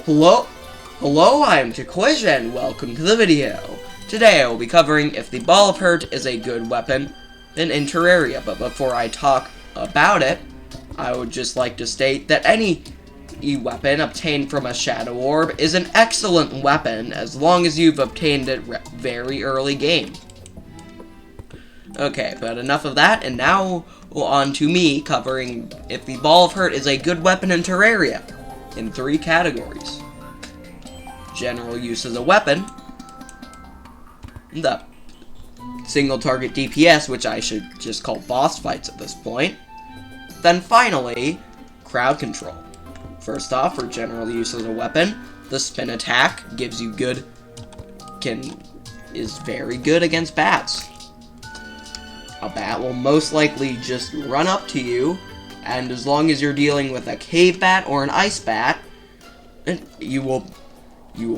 Hello, I am Takoish and welcome to the video. Today I will be covering if the Ball of Hurt is a good weapon in Terraria, but before I talk about it, I would just like to state that any weapon obtained from a Shadow Orb is an excellent weapon as long as you've obtained it very early game. Okay, but enough of that, and now on to me covering if the Ball of Hurt is a good weapon in Terraria, in 3 categories. General use as a weapon, the single target DPS, which I should just call boss fights at this point, then finally, crowd control. First off, for general use as a weapon, the spin attack gives you is very good against bats. A bat will most likely just run up to you, and as long as you're dealing with a cave bat or an ice bat, you will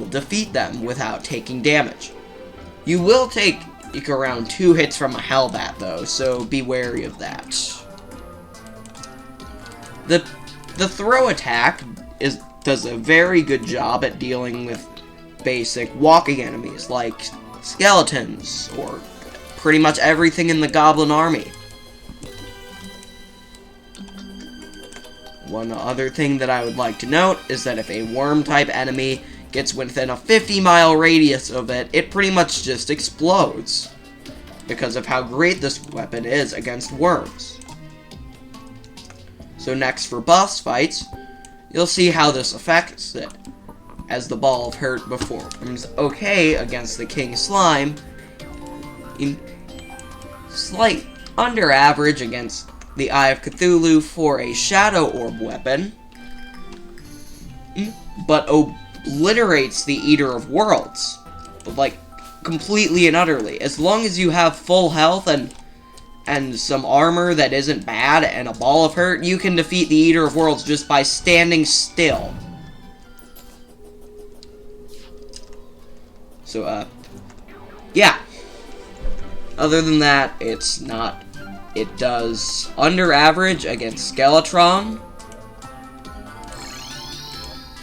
defeat them without taking damage. You will take around 2 hits from a hell bat though, so be wary of that. The throw attack does a very good job at dealing with basic walking enemies like skeletons or pretty much everything in the goblin army. One other thing that I would like to note is that if a worm type enemy gets within a 50-mile radius of it, it pretty much just explodes because of how great this weapon is against worms. So next for boss fights, you'll see how this affects it, as the Ball of Hurt performs okay against the King Slime, slight under average against the Eye of Cthulhu for a Shadow Orb weapon, but obliterates the Eater of Worlds, like, completely and utterly. As long as you have full health and some armor that isn't bad and a Ball of Hurt, you can defeat the Eater of Worlds just by standing still. So, yeah. Other than that, it does under average against Skeletron,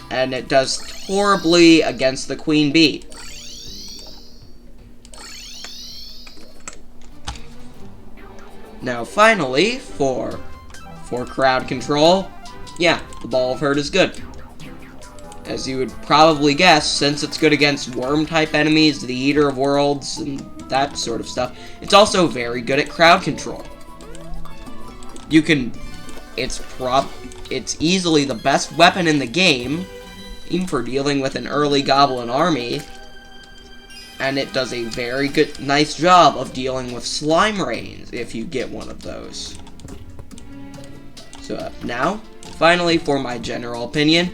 and it does horribly against the Queen Bee. Now finally, for crowd control, yeah, the Ball of Hurt is good. As you would probably guess, since it's good against worm-type enemies, the Eater of Worlds, and that sort of stuff, it's also very good at crowd control. It's easily the best weapon in the game, even for dealing with an early goblin army, and it does a very nice job of dealing with slime rains if you get one of those. So now, finally, for my general opinion,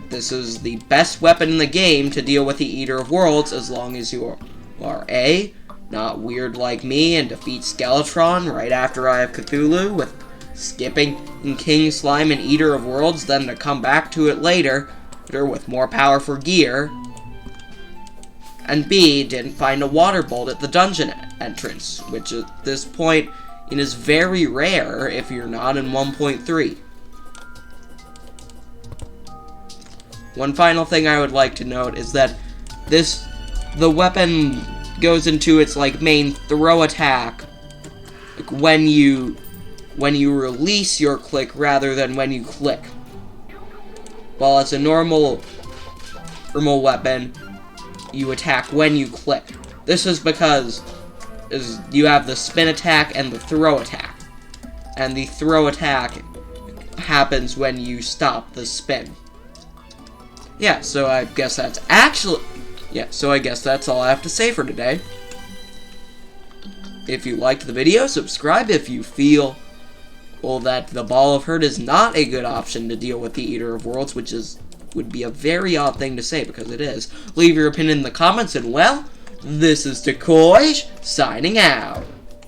this is the best weapon in the game to deal with the Eater of Worlds as long as you are A, not weird like me and defeat Skeletron right after Eye of Cthulhu with skipping King Slime and Eater of Worlds, then to come back to it later with more power for gear, and B, didn't find a water bolt at the dungeon entrance, which at this point it is very rare if you're not in 1.3. One final thing I would like to note is that the weapon goes into its main throw attack when you release your click rather than when you click. While it's a normal weapon, you attack when you click. This is because you have the spin attack and the throw attack. And the throw attack happens when you stop the spin. Yeah, so I guess that's all I have to say for today. If you liked the video, subscribe if you feel that the Ball of Hurt is not a good option to deal with the Eater of Worlds, which would be a very odd thing to say because it is. Leave your opinion in the comments, and well, this is Takoish signing out.